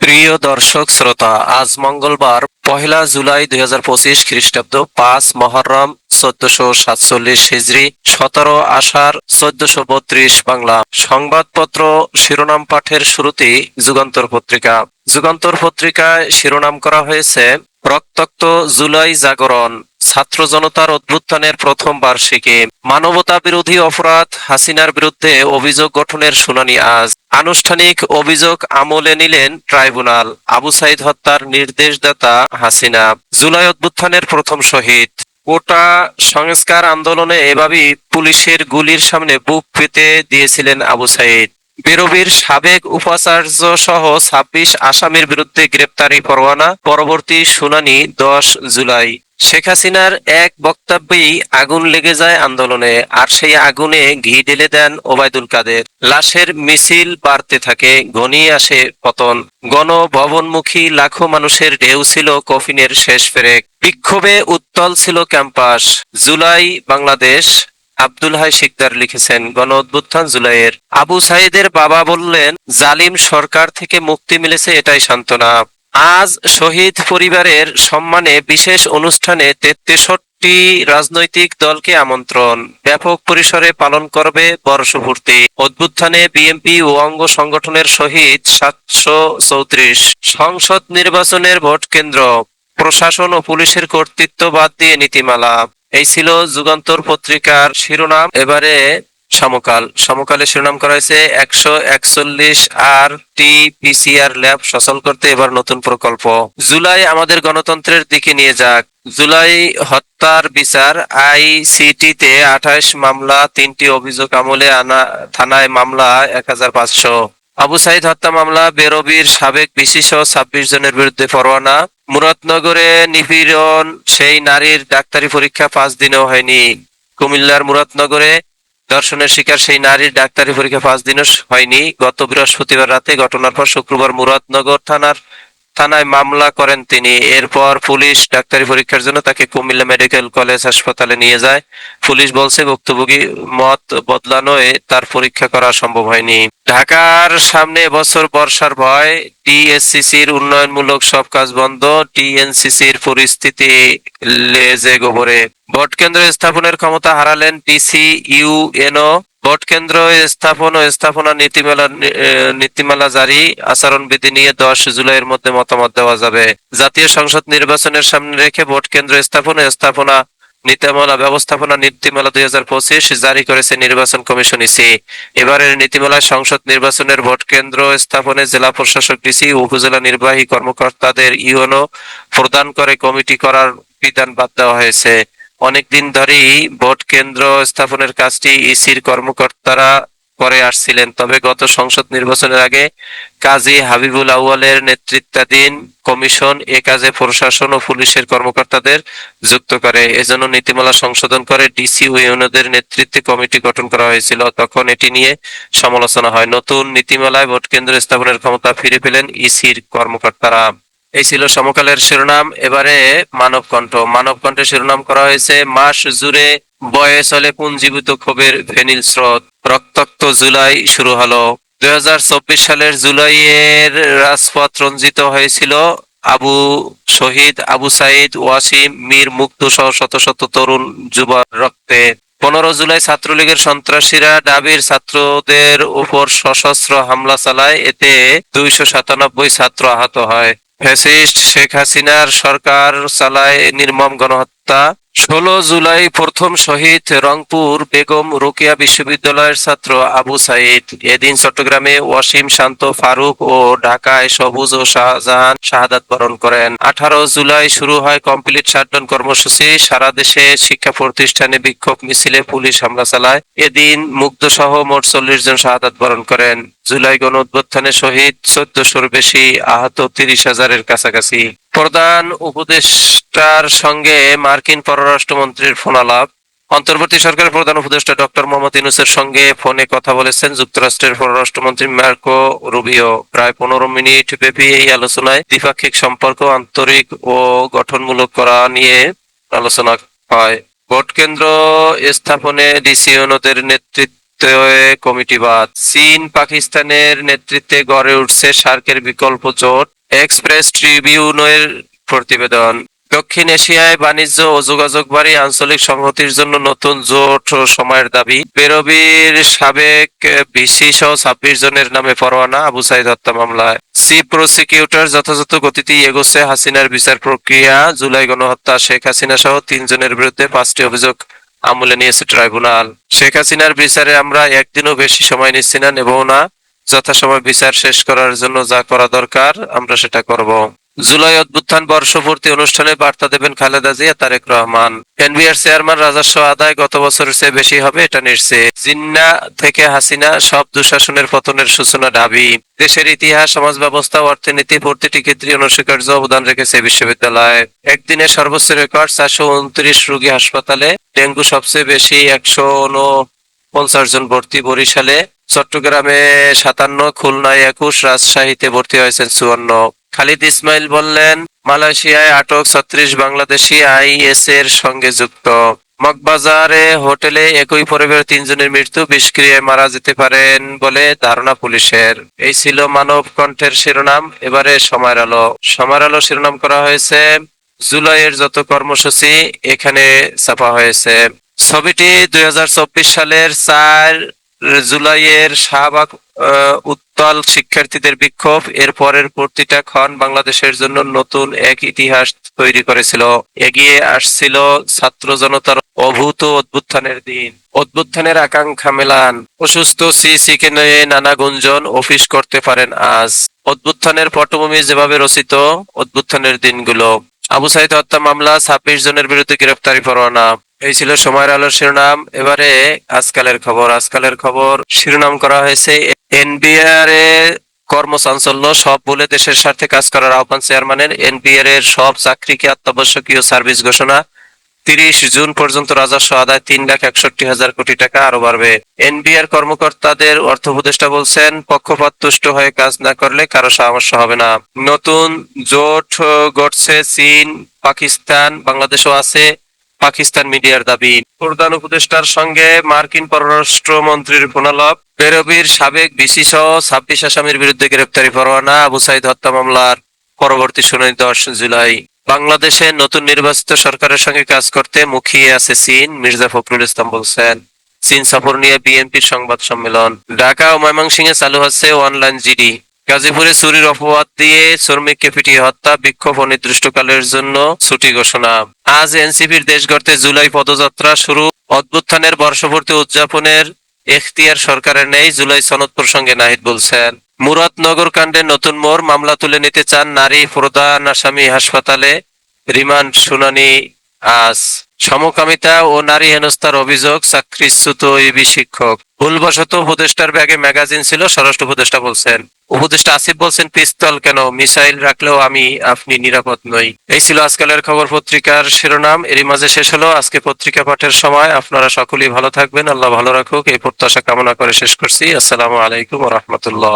প্রিয় দর্শক শ্রোতা, আজ মঙ্গলবার 1 জুলাই 2025 খ্রিস্টাব্দ, 5 মহররম 1447 হিজরি, 17 আষাঢ় 1432 বাংলা। সংবাদপত্র শিরোনাম পাঠের শুরুতেই যুগান্তর পত্রিকা। যুগান্তর পত্রিকায় শিরোনাম করা হয়েছে, রক্তাক্ত জুলাই জাগরণ, ছাত্র জনতার অভ্যুত্থানের প্রথম বার্ষিকী, মানবতা বিরোধী অপরাধ, হাসিনার বিরুদ্ধে অভিযোগ গঠনের শুনানি আজ, আনুষ্ঠানিক অভিযোগ আমলে নিলেন ট্রাইব্যুনাল, আবু সাইদ হত্যার নির্দেশদাতা হাসিনা, জুলাই অভ্যুত্থানের প্রথম শহীদ। কোটা সংস্কার আন্দোলনে এভাবেই পুলিশের গুলির সামনে বুক পেতে দিয়েছিলেন আবু সাইদ। বিরবির সাবেক উপাচার্য সহ 26 আসামির বিরুদ্ধে গ্রেপ্তারি পরোয়ানা, পরবর্তী শুনানি 10 জুলাই। শেখ হাসিনার এক বক্তব্যেই আগুন লেগে যায় আন্দোলনে, আর সেই আগুনে ঘি ঢেলে দেন ওবায়দুল কাদের। লাশের মিছিল বাড়তে থাকে, ঘনিয়ে আসে পতন। গণভবনমুখী লাখো মানুষের ঢেউ ছিল কফিনের শেষ পেরেক। বিক্ষোভে উত্তাল ছিল ক্যাম্পাস। জুলাই বাংলাদেশ। আব্দুল হাই শিকদার লিখেছেন, গণ অভ্যুত্থান জুলাইয়ের। আবু সাইদের বাবা বললেন, জালিম সরকার থেকে মুক্তি মিলেছে, এটাই সান্ত্বনা। আজ শহীদ পরিবারের সম্মানে বিশেষ অনুষ্ঠানে 63টি রাজনৈতিক দলকে আমন্ত্রণ। ব্যাপক পরিসরে পালন করবে বর্ষপূর্তি। অভ্যুত্থানে বিএনপি ও অঙ্গ সংগঠনের শহীদ 734। সংসদ নির্বাচনের ভোট কেন্দ্র, প্রশাসন ও পুলিশের কর্তৃত্ব বাদ দিয়ে নীতিমালা। এই ছিল যুগান্তর পত্রিকার শিরোনাম। এবারে সমকালে শিরোনাম করা হয়েছে, 141 আর টি পিসিআর ল্যাব সচল করতে এবার নতুন প্রকল্প। জুলাই আমাদের গণতন্ত্রের দিকে নিয়ে যাক। জুলাই হত্যার বিচার, আইসিটিতে 28 মামলা, 3টি অভিযোগ আমলে আনা, থানায় মামলা 1500। আবু সাইদ হত্যা মামলা, বেরবির সাবেক ভিসি সহ 26 জনের বিরুদ্ধে পরোয়ানা। মুরাদনগরে নিপীড়ন, সেই নারীর ডাক্তারি পরীক্ষা 5 দিনেও হয়নি। কুমিল্লার মুরাদনগরে ধর্ষণের শিকার সেই নারীর ডাক্তারি পরীক্ষা 5 দিনও হয়নি। গত বৃহস্পতিবার রাতে ঘটনার পর শুক্রবার মুরাদনগর থানায় মামলা করেন তিনি। এরপর পুলিশ ডাক্তারি পরীক্ষার জন্য তাকে কুমিল্লা মেডিকেল কলেজ হাসপাতালে নিয়ে যায়। পুলিশ বলছে, ভুক্তভোগী মত বদলানোয় তার পরীক্ষা করা সম্ভব হয়নি। ঢাকার সামনে এবছর বর্ষার ভয়, টিএসসিসির উন্নয়নমূলক সব কাজ বন্ধ, টিএনসিসির পরিস্থিতি লেজে গোবরে। ভোট কেন্দ্র স্থাপনের ক্ষমতা হারালেন ডিসি ইউএনও। ভোট কেন্দ্র স্থাপন ও স্থাপনা নীতিমালা জারি, আচরণবিধি নিয়ে 10 জুলাইয়ের মধ্যে মতামত দেওয়া যাবে। জাতীয় সংসদ নির্বাচনের সামনে রেখে ভোট কেন্দ্র স্থাপন ও স্থাপনা ব্যবস্থাপনা নীতিমালা 2025 জারি করেছে নির্বাচন কমিশন ইসি। এবারের নীতিমালায় সংসদ নির্বাচনের ভোট কেন্দ্র স্থাপনে জেলা প্রশাসক ডিসি, উপজেলা নির্বাহী কর্মকর্তাদের ইউএনও প্রদান করে কমিটি করার বিধান বাদ দেওয়া হয়েছে। অনেকদিন ধরেই ভোট কেন্দ্র স্থাপনের কাজটি ইসির কর্মকর্তারা করে আসছিলেন, তবে গত সংসদ নির্বাচনের আগে কাজী হাবিবুল আউয়ালের নেতৃত্বাধীন কমিশন এ কাজে প্রশাসন ও পুলিশের কর্মকর্তাদের যুক্ত করে। এজন্য নীতিমালা সংশোধন করে ডিসি ও ইউএনওদের নেতৃত্বে কমিটি গঠন করা হয়েছিল। তখন এটি নিয়ে সমালোচনা হয়। নতুন নীতিমালায় ভোট কেন্দ্র স্থাপনের ক্ষমতা ফিরে পেলেন ইসির কর্মকর্তারা। এই ছিল সমকালের শিরোনাম। এবারে মানবকণ্ঠে শিরোনাম করা হয়েছে, মাস জুড়ে বয়ে চলে পুঞ্জীভূত ক্ষোভের ফেনিল স্রোত, রক্তাক্ত জুলাই শুরু হলো। 2024 সালের জুলাইয়ের রাজপথ রঞ্জিত হয়েছিল শহীদ আবু সাইদ, ওয়াসিম, মীর মুগ্ধ সহ শত শত তরুণ যুব রক্তে। 15 জুলাই ছাত্রলীগের সন্ত্রাসীরা ডাবির ছাত্রদের উপর সশস্ত্র হামলা চালায়, এতে 297 ছাত্র আহত হয়। ফ্যাসিস্ট শেখ হাসিনার সরকার চালায় নির্মম গণহত্যা। 16 জুলাই প্রথম শহীদ রংপুর বেগম রোকেয়া বিশ্ববিদ্যালয়ের ছাত্র আবু সাইদ। এদিন চট্টগ্রামে ওয়াসিম, শান্ত, ফারুক ও ঢাকায় সবুজ ও শাহজাহান শাহাদাত বরণ করেন। 18 জুলাই শুরু হয় কমপ্লিট শাটডাউন কর্মসূচি। সারা দেশে শিক্ষা প্রতিষ্ঠানে বিক্ষোভ মিছিলে পুলিশ হামলা চালায়। এদিন মুগ্ধ সহ মোট 40 জন শাহাদাত বরণ করেন। জুলাই গণ অভ্যুত্থানে শহীদ 1400-র বেশি, আহত 30,000-এর কাছাকাছি। প্রধান উপদেষ্টার সঙ্গে মার্কিন পররাষ্ট্রমন্ত্রীর ফোনালাপ। অন্তর্বর্তী সরকারের প্রধান উপদেষ্টা ডক্টর মোহাম্মদ ইউনূসের সঙ্গে ফোনে কথা বলেছেন যুক্তরাষ্ট্রের পররাষ্ট্রমন্ত্রী মার্কো রুবিও। প্রায় 15 মিনিট ব্যাপী এই আলোচনায় দ্বিপাক্ষিক সম্পর্ক আন্তরিক ও গঠনমূলক করা নিয়ে আলোচনা হয়। ভোট কেন্দ্র স্থাপনে ডিসি ইউএনওদের নেতৃত্ব নেতৃত্বে কমিটিবাদ। চীন পাকিস্তানের নেতৃত্বে গড়ে উঠছে সার্কের বিকল্প জোট, এক্সপ্রেস ট্রিবিউনের প্রতিবেদন। দক্ষিণ এশিয়ায় বাণিজ্য ও যোগাযোগ বাড়ি, আঞ্চলিক সংহতির জন্য নতুন জোট ও সময়ের দাবি। বেরবির সাবেক ভিসি সহ 26 জনের নামে পরোয়ানা আবু সাইদ হত্যা মামলায়। চিফ প্রসিকিউটর যথাযথ গতিতেই এগোচ্ছে হাসিনার বিচার প্রক্রিয়া। জুলাই গণহত্যা, শেখ হাসিনা সহ 3 জনের বিরুদ্ধে 5টি অভিযোগ আমলে নিয়েছে ট্রাইব্যুনাল। শেখ হাসিনার বিচারে আমরা একদিনও বেশি সময় নিচ্ছি না, নেবও না। যথাসময় বিচার শেষ করার জন্য যা করা দরকার আমরা সেটা করব। জুলাই অভ্যুত্থান বর্ষপূর্তি অনুষ্ঠানে বার্তা দেবেন খালেদা জিয়া, তারেক রহমান। এনবিআর চেয়ারম্যান রাজস্ব আদায় গত বছরের চেয়ে বেশি হবে, এটা নিশ্চিত। জিন্না থেকে হাসিনা, সব দুঃশাসনের পতনের সূচনা ঢাবি। দেশের ইতিহাস, সমাজ ব্যবস্থা, অর্থনীতি প্রতিটি ক্ষেত্রে অনস্বীকার্য অবদান রেখেছে বিশ্ববিদ্যালয়। একদিনে সর্বোচ্চ রেকর্ড 429 রোগী হাসপাতালে। ডেঙ্গু সবচেয়ে বেশি, 149 জন ভর্তি। বরিশালে, চট্টগ্রামে 57, খুলনায় 21, রাজশাহীতে ভর্তি হয়েছেন 54। খালিদ ইসমাইল বললেন, মালয়েশিয়ায় আটক 36 বাংলাদেশি আইএস এর সঙ্গে যুক্ত। মগবাজারে হোটেলে একই পরিবারের 3 জনের মৃত্যু, বিষক্রিয়ায় মারা যেতে পারেন বলে ধারণা পুলিশের। এই ছিল মানব কণ্ঠের শিরোনাম। এবারে সময়ের আলো। সময়ের আলো শিরোনাম করা হয়েছে জুলাইয়ের যত কর্মসূচি এখানে ছাপা হয়েছে। ছবিটি 2024 সালের 4 জুলাইয়ের শাহবাগ উত্তাল শিক্ষার্থীদের বিক্ষোভ। এর পরের প্রতিটা ক্ষণ বাংলাদেশের জন্য নতুন এক ইতিহাস তৈরি করেছিল। এগিয়ে আসছিল ছাত্র জনতার অভূত অভ্যুত্থানের দিন, অভ্যুত্থানের আকাঙ্ক্ষা মেলান। অসুস্থ সিসিকে নিয়ে নানা গুঞ্জন, অফিস করতে পারেন আজ। অভ্যুত্থানের পটভূমি যেভাবে রচিত, অভ্যুত্থানের দিনগুলো। আবু সাইদ হত্যা মামলা, 26 জনের বিরুদ্ধে গ্রেফতারি পরোয়ানা। এই ছিল সময়ের আলোর শিরোনাম। এবারে আজকালের খবর। আজকালের খবর শিরোনাম করা হয়েছে এনবিআর এ কর্মচাঞ্চল্য, সব বলে দেশের স্বার্থে কাজ করার আহ্বান চেয়ারম্যানের। এনবিআর এর সব চাকরিকে অত্যাবশ্যকীয় সার্ভিস ঘোষণা। 30 জুন পর্যন্ত রাজস্ব আদায় 3,61,000 কোটি টাকা, আরো বাড়বে। এনবিআর কর্মকর্তাদের অর্থ উপদেষ্টা বলছেন, পক্ষপাত তুষ্ট হয়ে কাজ না করলে কারো সমস্যা হবে না। নতুন জোট গড়ছে চীন, পাকিস্তান, বাংলাদেশও আছে, পাকিস্তান মিডিয়ার দাবি। প্রধান উপদেষ্টার সঙ্গে মার্কিন পররাষ্ট্রমন্ত্রীর ফোনালাপ। বেরবির সাবেক ভিসি সহ 26 আসামির বিরুদ্ধে গ্রেপ্তারি পরোয়ানা। আবু সাইদ হত্যা মামলার পরবর্তী শুনানি 10 জুলাই। বাংলাদেশে নতুন নির্বাচিত সরকারের সঙ্গে কাজ করতে মুখিয়ে আছে চীন, মির্জা ফখরুল ইসলাম বলছেন। চীন সফর নিয়ে বিএনপির সংবাদ সম্মেলন। ঢাকা ও ময়মনসিংহে চালু হচ্ছে অনলাইন জিডি। গাজীপুরে চুরির অপবাদ দিয়ে শ্রমিককে পিটিয়ে হত্যা, বিক্ষোভ অনির্দিষ্টকালের জন্য ছুটি ঘোষণা। আজ এনসিপির দেশ গড়তে জুলাই পদযাত্রা শুরু। অভ্যুত্থানের বর্ষপূর্তি উদযাপনের এখতিয়ার সরকারের নেই, জুলাই সনদ প্রসঙ্গে নাহিদ বলছেন। মুরাদনগর কাণ্ডে নতুন মোড়, মামলা তুলে নিতে চান নারী। প্রধান আসামি হাসপাতালে, রিমান্ড শুনানি আজ। সমকামিতা ও নারী হেনস্থার অভিযোগ, চাকরিচ্যুত ইবি শিক্ষক। ভুলবশত উপদেষ্টার ব্যাগে ম্যাগাজিন ছিল, স্বরাষ্ট্র উপদেষ্টা বলছেন। উপদেষ্টা আসিফ বলছেন, পিস্তল কেন, মিসাইল রাখলেও আপনি নিরাপদ নই। এই ছিল আজকালের খবর পত্রিকার শিরোনাম। এরই মাঝে শেষ হলো আজকে পত্রিকা পাঠের সময়। আপনারা সকলেই ভালো থাকবেন, আল্লাহ ভালো রাখুক এই প্রত্যাশা কামনা করে শেষ করছি। আসসালামু আলাইকুম ওয়া রাহমাতুল্লাহ।